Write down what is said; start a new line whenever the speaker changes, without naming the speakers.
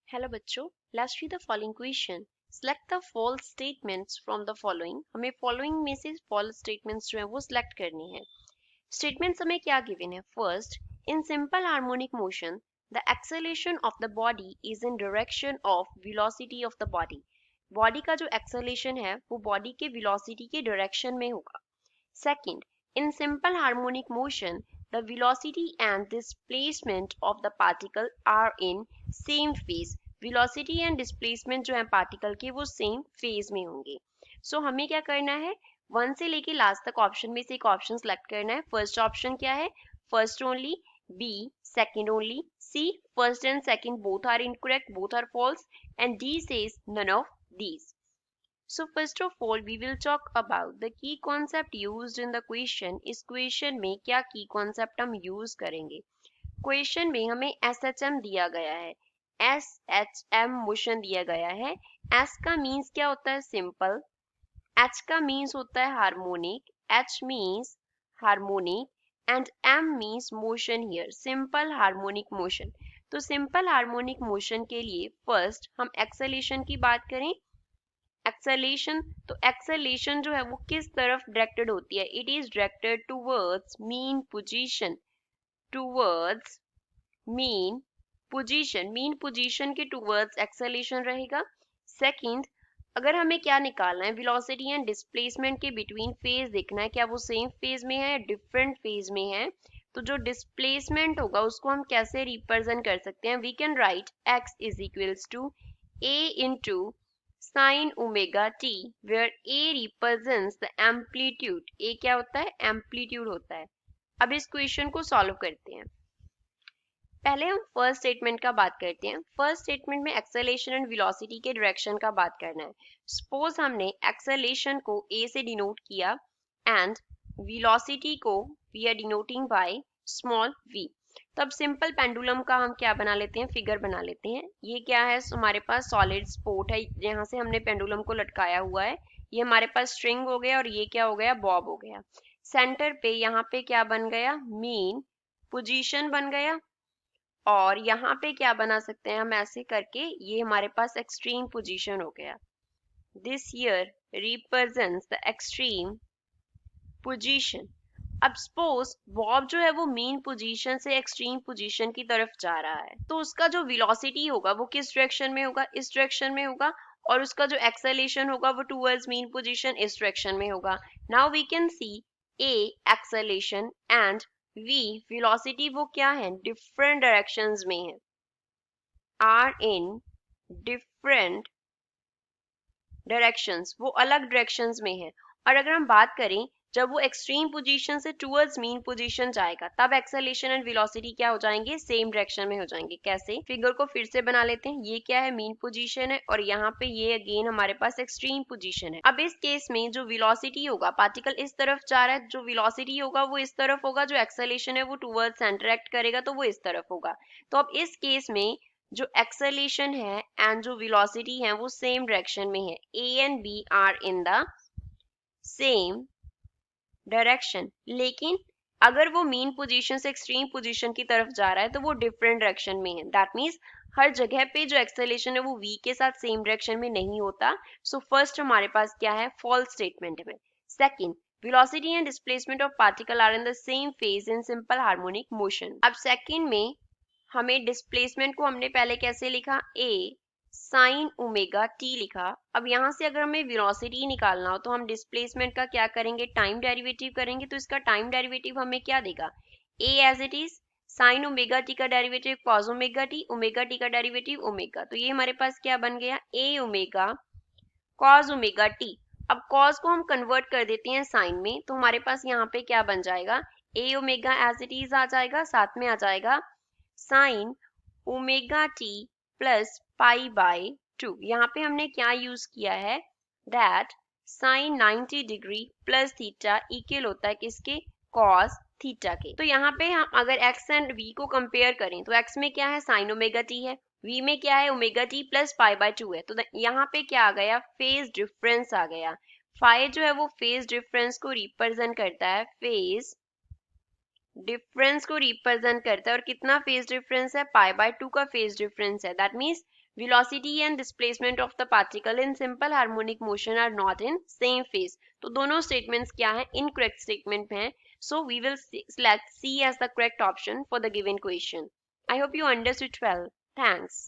Hello बच्चों, let's read the following question. Select the false statements from the following. हमें following में से false statements जो है वो सिलेक्ट करने हैं। स्टेटमेंट्स हमें क्या गिवन है? First, in simple harmonic motion the acceleration of the body is in direction of velocity of the body. Body का जो एक्सेलेरेशन है वो बॉडी के वेलोसिटी के डायरेक्शन में होगा। Second, in simple harmonic motion, the velocity and displacement of the particle are in same phase. Velocity and displacement जो है particle के वो same phase में होंगे. So हमें क्या करना है? 1 से लेके लास्ट तक ऑप्शन में से एक ऑप्शन सेलेक्ट करना है. फर्स्ट ऑप्शन क्या है? First only, B second only, C first and second both are incorrect, both are false, and D says none of these. So first of all, we will talk about the key concept used in the question. इस question में क्या की concept हम use करेंगे? Question में हमें SHM दिया गया है, SHM मोशन दिया गया है। S का मीन्स क्या होता है? सिंपल। H का मीन्स होता है harmonic, H means harmonic and M means motion here, simple harmonic motion. तो सिंपल हार्मोनिक मोशन के लिए फर्स्ट हम एक्सेलेरेशन की बात करें। एक्सेलेरेशन, तो एक्सेलेरेशन जो है वो किस तरफ डायरेक्टेड होती है? It is directed towards mean position, towards mean position, mean position के टूवर्ड्स एक्सेलेरेशन रहेगा। सेकंड, अगर हमें क्या निकालना है? वेलोसिटी एंड डिस्प्लेसमेंट के बिटवीन फेज देखना है, क्या वो सेम फेज में है, डिफरेंट फेज में है। तो जो डिस्प्लेसमेंट होगा उसको हम कैसे रिप्रेजेंट कर सकते हैं? We can write x is equals to a into sin omega t where a represents the amplitude. a क्या होता है? एम्पलीट्यूड होता है। अब इस क्वेश्चन को सॉल्व करते हैं। पहले हम फर्स्ट स्टेटमेंट का बात करते हैं। फर्स्ट स्टेटमेंट में एक्सेलेरेशन एंड वेलोसिटी के डायरेक्शन का बात करना है। सपोज हमने एक्सेलेरेशन को a से डिनोट किया एंड वेलोसिटी को we are denoting by small v। तो अब सिंपल पेंडुलम का हम क्या बना लेते हैं? फिगर बना लेते हैं। ये क्या है? हमारे पास सॉलिड स्पोर्ट है, यहाँ से हमने पेंडुलम को लटकाया हुआ है। ये हमारे पास स्ट्रिंग हो गया और ये क्या हो गया? बॉब हो गया। सेंटर पे यहाँ पे क्या बन गया? मीन पोजीशन बन गया। और यहाँ पे क्या बना सकते हैं हम? ऐसे करके ये हमारे पास एक्सट्रीम पोजीशन हो गया। This year represents the extreme position. अब सपोज बॉब जो है वो मीन पोजीशन से एक्सट्रीम पोजीशन की तरफ जा रहा है, तो उसका जो वेलोसिटी होगा वो किस डायरेक्शन में होगा? इस डायरेक्शन में होगा। और उसका जो एक्सेलेरेशन होगा वो टुवर्ड्स मीन पोजीशन इस डायरेक्शन में होगा। Now we can see a acceleration and v velocity वो क्या है? डिफरेंट डायरेक्शंस में है, आर इन डिफरेंट डायरेक्शंस, वो अलग डायरेक्शंस में है। और अगर हम बात करें जब वो एक्सट्रीम पोजीशन से टुवर्ड्स मीन पोजीशन जाएगा तब एक्सेलेरेशन एंड वेलोसिटी क्या हो जाएंगे? सेम डायरेक्शन में हो जाएंगे। कैसे? फिगर को फिर से बना लेते हैं। ये क्या है? मीन पोजीशन है और यहाँ पे ये अगेन हमारे पास एक्सट्रीम पोजीशन है। अब इस केस में जो वेलोसिटी होगा, पार्टिकल इस तरफ जा रहा है, जो वेलोसिटी होगा वो इस तरफ होगा, जो एक्सेलेरेशन है वो टुवर्ड्स सेंटर एक्ट करेगा तो वो इस तरफ होगा। तो अब इस केस में जो एक्सेलेरेशन है एंड जो वेलोसिटी है वो सेम डायरेक्शन में है। A and B are in the same direction. लेकिन अगर वो मीन पोजीशन से एक्सट्रीम पोजीशन की तरफ जा रहा है तो वो डिफरेंट डायरेक्शन में है। दैट मीन्स हर जगह पे जो एक्सेलेरेशन है वो v के साथ सेम डायरेक्शन में नहीं होता। सो फर्स्ट हमारे पास क्या है? फॉल्स स्टेटमेंट में। Second, velocity and displacement of particle are in the same phase in simple harmonic motion. अब सेकंड में हमें डिस्प्लेसमेंट को हमने पहले कैसे लिखा? a साइन ओमेगा टी लिखा। अब यहाँ से अगर हमें वेलोसिटी निकालना हो तो हम डिस्प्लेसमेंट का क्या करेंगे? टाइम डेरिवेटिव करेंगे। तो इसका टाइम डेरिवेटिव हमें क्या देगा? a as it is sine omega T का डेरिवेटिव कॉस ओमेगा टी का डेरिवेटिव ओमेगा। तो ये हमारे पास क्या बन गया? a omega cos omega T. अब कॉस को हम कन्वर्ट कर देते हैं साइन में, तो हमारे पास यहाँ पे क्या बन जाएगा? a omega as it is आ जाएगा, साथ में आ जाएगा sine omega t plus pi by 2। यहाँ पे हमने क्या यूज किया है? That sine 90 degree plus theta equal होता है किसके? कॉस थीटा के। तो यहाँ पे हम अगर x एंड v को कंपेयर करें तो x में क्या है? साइन ओमेगा टी है, v में क्या है? Omega t plus pi by 2 है। तो यहाँ पे क्या आ गया? फेज डिफरेंस आ गया। फाई जो है वो फेज डिफरेंस को रिप्रेजेंट करता है, फेज डिफरेंस को रिप्रेजेंट करता है और कितना फेज डिफरेंस है, π/2 का फेज डिफरेंस है। That means velocity and displacement of the particle in simple harmonic motion are not in same phase. तो दोनों statements क्या है, incorrect statement हैं. So we will select C as the correct option for the given question. I hope you understood well. Thanks.